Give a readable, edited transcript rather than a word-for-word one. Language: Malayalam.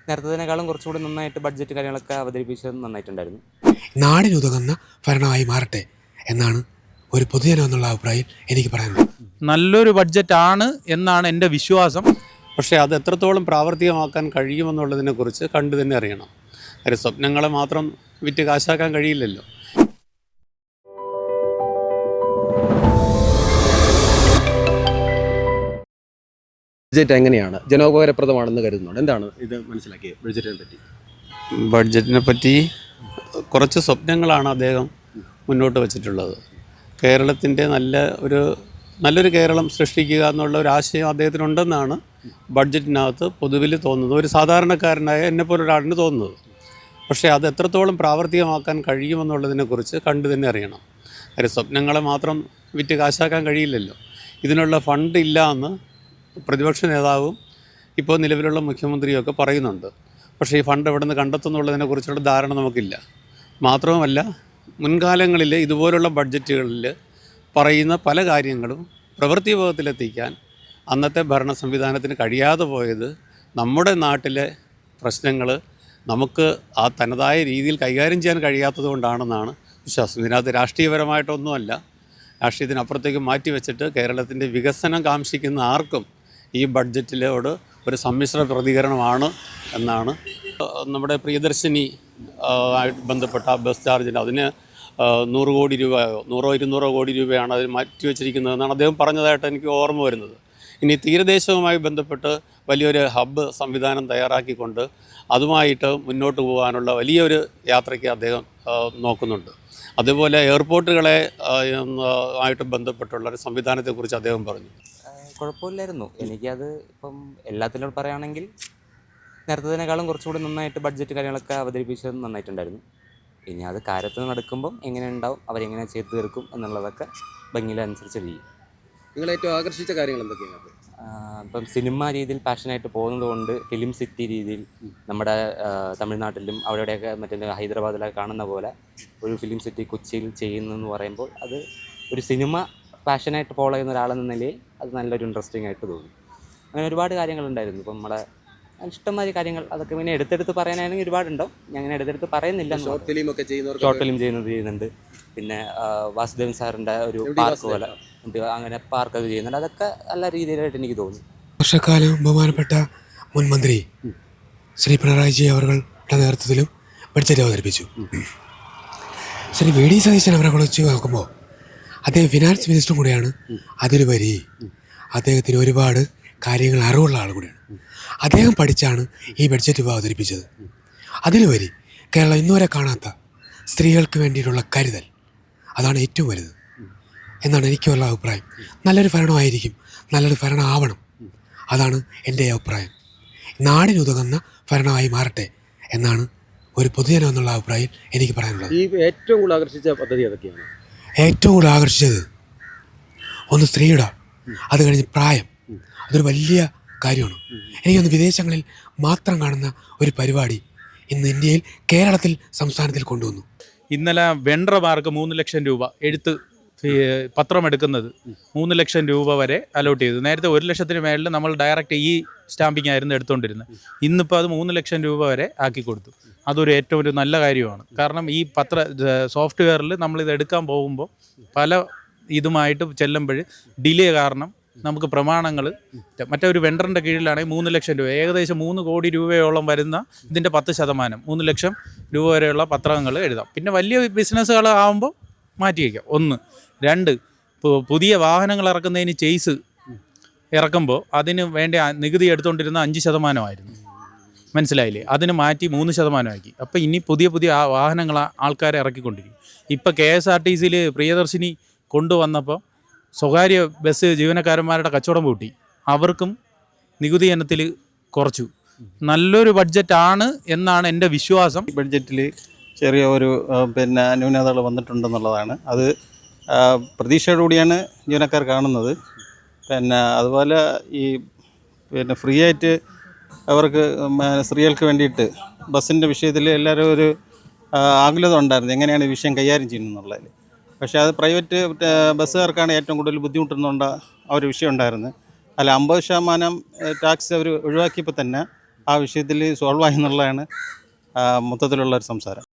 നേരത്തേതിനേക്കാളും കുറച്ചുകൂടി നന്നായിട്ട് ബഡ്ജറ്റ് കാര്യങ്ങളൊക്കെ അവതരിപ്പിച്ചത് നന്നായിട്ടുണ്ടായിരുന്നു. നാടിനുതകുന്ന ഭരണമായി മാറട്ടെ എന്നാണ് ഒരു പൊതുജനം എന്നുള്ള അഭിപ്രായം എനിക്ക് പറയാനുള്ളത്. നല്ലൊരു ബഡ്ജറ്റാണ് എന്നാണ് എൻ്റെ വിശ്വാസം. പക്ഷേ അത് എത്രത്തോളം പ്രാവർത്തികമാക്കാൻ കഴിയുമെന്നുള്ളതിനെക്കുറിച്ച് കണ്ടു തന്നെ അറിയണം. കാര്യം സ്വപ്നങ്ങളെ മാത്രം വിറ്റ് കാശാക്കാൻ കഴിയില്ലല്ലോ. ബഡ്ജറ്റ് എങ്ങനെയാണ് ജനോപകാരപ്രദമാണെന്ന് കരുതുന്നുണ്ട്? എന്താണ് ഇത് മനസ്സിലാക്കിയത് ബഡ്ജറ്റിനെ പറ്റി? ബഡ്ജറ്റിനെ പറ്റി കുറച്ച് സ്വപ്നങ്ങളാണ് അദ്ദേഹം മുന്നോട്ട് വച്ചിട്ടുള്ളത്. കേരളത്തിൻ്റെ നല്ലൊരു കേരളം സൃഷ്ടിക്കുക എന്നുള്ള ഒരു ആശയം അദ്ദേഹത്തിനുണ്ടെന്നാണ് ബഡ്ജറ്റിനകത്ത് പൊതുവിൽ തോന്നുന്നത്, ഒരു സാധാരണക്കാരനായ എന്നെപ്പോലൊരാളിന് തോന്നുന്നത്. പക്ഷേ അത് എത്രത്തോളം പ്രാവർത്തികമാക്കാൻ കഴിയുമെന്നുള്ളതിനെക്കുറിച്ച് കണ്ടു തന്നെ അറിയണം. കാര്യം സ്വപ്നങ്ങളെ മാത്രം വിറ്റ് കാശാക്കാൻ കഴിയില്ലല്ലോ. ഇതിനുള്ള ഫണ്ട് ഇല്ല എന്ന് പ്രതിപക്ഷ നേതാവും ഇപ്പോൾ നിലവിലുള്ള മുഖ്യമന്ത്രിയൊക്കെ പറയുന്നുണ്ട്. പക്ഷേ ഈ ഫണ്ട് എവിടെ നിന്ന് കണ്ടെത്തുന്നുള്ളതിനെക്കുറിച്ചുള്ള ധാരണ നമുക്കില്ല. മാത്രവുമല്ല, മുൻകാലങ്ങളിൽ ഇതുപോലുള്ള ബഡ്ജറ്റുകളിൽ പറയുന്ന പല കാര്യങ്ങളും പ്രവൃത്തി വിഭാഗത്തിലെത്തിക്കാൻ അന്നത്തെ ഭരണ സംവിധാനത്തിന് കഴിയാതെ പോയത് നമ്മുടെ നാട്ടിലെ പ്രശ്നങ്ങൾ നമുക്ക് ആ തനതായ രീതിയിൽ കൈകാര്യം ചെയ്യാൻ കഴിയാത്തത് കൊണ്ടാണെന്നാണ് വിശ്വാസം. ഇതിനകത്ത് രാഷ്ട്രീയപരമായിട്ടൊന്നുമല്ല, രാഷ്ട്രീയത്തിനപ്പുറത്തേക്ക് മാറ്റി വെച്ചിട്ട് കേരളത്തിൻ്റെ വികസനം കാംക്ഷിക്കുന്ന ആർക്കും ഈ ബഡ്ജറ്റിലോട് ഒരു സമ്മിശ്ര പ്രതികരണമാണ് എന്നാണ്. നമ്മുടെ പ്രിയദർശിനി ആയിട്ട് ബന്ധപ്പെട്ട ബസ് ചാർജിന് അതിന് 100 കോടി രൂപയോ 100-200 കോടി രൂപയാണ് അതിൽ മാറ്റി വെച്ചിരിക്കുന്നതെന്നാണ് അദ്ദേഹം പറഞ്ഞതായിട്ട് എനിക്ക് ഓർമ്മ വരുന്നത്. ഇനി തീരദേശവുമായി ബന്ധപ്പെട്ട് വലിയൊരു ഹബ്ബ് സംവിധാനം തയ്യാറാക്കിക്കൊണ്ട് അതുമായിട്ട് മുന്നോട്ട് പോകാനുള്ള വലിയൊരു യാത്രയ്ക്ക് അദ്ദേഹം നോക്കുന്നുണ്ട്. അതുപോലെ എയർപോർട്ടുകളെ ആയിട്ട് ബന്ധപ്പെട്ടുള്ള ഒരു സംവിധാനത്തെക്കുറിച്ച് അദ്ദേഹം പറഞ്ഞു. കുഴപ്പമില്ലായിരുന്നു. എനിക്കത് ഇപ്പം എല്ലാത്തിലും പറയുകയാണെങ്കിൽ നേരത്തേതിനേക്കാളും കുറച്ചുകൂടി നന്നായിട്ട് ബഡ്ജറ്റ് കാര്യങ്ങളൊക്കെ അവതരിപ്പിച്ചത് നന്നായിട്ടുണ്ടായിരുന്നു. ഇനി അത് കാര്യത്തിൽ നടക്കുമ്പം എങ്ങനെ ഉണ്ടാവും, അവരെങ്ങനെ ചെയ്തു തീർക്കും എന്നുള്ളതൊക്കെ ഭംഗിയിലനുസരിച്ച് ചെയ്യും. നിങ്ങളെ ഏറ്റവും ആകർഷിച്ച കാര്യങ്ങൾ എന്തൊക്കെയാണ്? ഇപ്പം സിനിമ രീതിയിൽ പാഷനായിട്ട് പോകുന്നത് കൊണ്ട് ഫിലിം സിറ്റി രീതിയിൽ നമ്മുടെ തമിഴ്നാട്ടിലും അവിടെയൊക്കെ മറ്റേ ഹൈദരാബാദിലൊക്കെ കാണുന്ന പോലെ ഒരു ഫിലിം സിറ്റി കൊച്ചിയിൽ ചെയ്യുന്നതെന്ന് പറയുമ്പോൾ അത് ഒരു സിനിമ പാഷനായിട്ട് ഫോളോ ചെയ്യുന്ന ഒരാളെന്ന നിലയിൽ അത് നല്ലൊരു ഇൻട്രസ്റ്റിംഗ് ആയിട്ട് തോന്നി. അങ്ങനെ ഒരുപാട് കാര്യങ്ങളുണ്ടായിരുന്നു. ഇപ്പം നമ്മുടെ ഇഷ്ടംമാതിരി കാര്യങ്ങൾ, അതൊക്കെ പിന്നെ എടുത്തെടുത്ത് പറയാനാണെങ്കിൽ ഒരുപാടുണ്ടാവും. ഞാൻ അങ്ങനെ എടുത്തെടുത്ത് പറയുന്നില്ല. ഷോർട്ട് ഫിലിം ചെയ്യുന്നുണ്ട്. പിന്നെ വാസുദേവൻ സാറിൻ്റെ ഒരു പാർക്ക് പോലെ ഉണ്ട്, അങ്ങനെ പാർക്കൊക്കെ ചെയ്യുന്നുണ്ട്. അതൊക്കെ നല്ല രീതിയിലായിട്ട് എനിക്ക് തോന്നി. വർഷക്കാലം ബഹുമാനപ്പെട്ട മുൻ മന്ത്രി ശ്രീ പിണറായി വിജയൻ അവരുടെ നേതൃത്വത്തിലും ബഡ്ജറ്റ് അവതരിപ്പിച്ചു. ശ്രീ വി ഡി സതീശൻ അവരെ കുറിച്ച് നോക്കുമ്പോൾ അദ്ദേഹം ഫിനാൻസ് മിനിസ്റ്ററും കൂടെയാണ്. അതിലുപരി അദ്ദേഹത്തിന് ഒരുപാട് കാര്യങ്ങൾ അറിവുള്ള ആൾ കൂടിയാണ്. അദ്ദേഹം പഠിച്ചാണ് ഈ ബഡ്ജറ്റ് അവതരിപ്പിച്ചത്. അതിലുപരി കേരളം ഇന്നുവരെ കാണാത്ത സ്ത്രീകൾക്ക് വേണ്ടിയിട്ടുള്ള കരുതൽ, അതാണ് ഏറ്റവും വലുത് എന്നാണ് എനിക്കുള്ള അഭിപ്രായം. നല്ലൊരു ഭരണമായിരിക്കും, നല്ലൊരു ഭരണമാവണം, അതാണ് എൻ്റെ അഭിപ്രായം. നാടിനുതകുന്ന ഭരണമായി മാറട്ടെ എന്നാണ് ഒരു പൊതുജനം എന്നുള്ള അഭിപ്രായം എനിക്ക് പറയാനുള്ളത്. ഈ ഏറ്റവും കൂടുതൽ ആകർഷിച്ച പദ്ധതി ഏതൊക്കെയാണ്? ഏറ്റവും കൂടുതൽ ആകർഷിച്ചത് ഒന്ന് സ്ത്രീയുടെ, അത് കഴിഞ്ഞ് പ്രായം, അതൊരു വലിയ കാര്യമാണ്. എനിക്കൊന്ന് വിദേശങ്ങളിൽ മാത്രം കാണുന്ന ഒരു പരിപാടി ഇന്ന് ഇന്ത്യയിൽ കേരളത്തിൽ സംസ്ഥാനത്തിൽ കൊണ്ടുവന്നു. ഇന്നലെ വെണ്ടർമാർക്ക് 3 ലക്ഷം രൂപ പത്രം എടുക്കുന്നത് 3 ലക്ഷം രൂപ വരെ അലോട്ട് ചെയ്തു. നേരത്തെ 1 ലക്ഷത്തിന് മേളിൽ നമ്മൾ ഡയറക്റ്റ് ഈ സ്റ്റാമ്പിങ് ആയിരുന്നു എടുത്തുകൊണ്ടിരുന്നത്. ഇന്നിപ്പോൾ അത് 3 ലക്ഷം രൂപ വരെ ആക്കി കൊടുത്തു. അതൊരു ഏറ്റവും ഒരു നല്ല കാര്യമാണ്. കാരണം ഈ സോഫ്റ്റ്വെയറിൽ നമ്മളിത് എടുക്കാൻ പോകുമ്പോൾ പല ഇതുമായിട്ട് ചെല്ലുമ്പോൾ ഡിലേ കാരണം നമുക്ക് പ്രമാണങ്ങൾ മറ്റൊരു വെണ്ടറിൻ്റെ കീഴിലാണെങ്കിൽ 3 ലക്ഷം രൂപ, ഏകദേശം 3 കോടി രൂപയോളം വരുന്ന ഇതിൻ്റെ 10%, 3 ലക്ഷം രൂപ വരെയുള്ള പത്രങ്ങൾ എഴുതാം. പിന്നെ വലിയ ബിസിനസ്സുകളാകുമ്പോൾ മാറ്റി വയ്ക്കാം. 1. 2, പുതിയ വാഹനങ്ങൾ ഇറക്കുന്നതിന് ചെയ്സ് ഇറക്കുമ്പോൾ അതിന് വേണ്ട നികുതി എടുത്തുകൊണ്ടിരുന്ന 5% മനസ്സിലായില്ലേ? അതിന് മാറ്റി 3% ആക്കി. അപ്പോൾ ഇനി പുതിയ വാഹനങ്ങൾ ആൾക്കാരെ ഇറക്കിക്കൊണ്ടിരിക്കും. ഇപ്പോൾ KSRTCയിൽ പ്രിയദർശിനി കൊണ്ടുവന്നപ്പോൾ സ്വകാര്യ ബസ് ജീവനക്കാരന്മാരുടെ കച്ചവടം കൂട്ടി, അവർക്കും നികുതി ഇനത്തിൽ കുറച്ചു. നല്ലൊരു ബഡ്ജറ്റാണ് എന്നാണ് എൻ്റെ വിശ്വാസം. ബഡ്ജറ്റിൽ ചെറിയ ഒരു ന്യൂനതകൾ വന്നിട്ടുണ്ടെന്നുള്ളതാണ്. അത് പ്രതീക്ഷയോടുകൂടിയാണ് ജീവനക്കാർ കാണുന്നത്. അതുപോലെ ഈ ഫ്രീ ആയിട്ട് അവർക്ക് സ്ത്രീകൾക്ക് വേണ്ടിയിട്ട് ബസ്സിൻ്റെ വിഷയത്തിൽ എല്ലാവരും ഒരു ആകുലത ഉണ്ടായിരുന്നു, എങ്ങനെയാണ് ഈ വിഷയം കൈകാര്യം ചെയ്യുന്നതെന്നുള്ളതിൽ. പക്ഷേ അത് പ്രൈവറ്റ് ബസ്സുകാർക്കാണ് ഏറ്റവും കൂടുതൽ ബുദ്ധിമുട്ടുന്നുണ്ട് ആ ഒരു വിഷയം ഉണ്ടായിരുന്നത്. അല്ല 50% ടാക്സ് അവർ ഒഴിവാക്കിയപ്പോൾ തന്നെ ആ വിഷയത്തിൽ സോൾവ് ആയി എന്നുള്ളതാണ് മൊത്തത്തിലുള്ള ഒരു സംസാരം.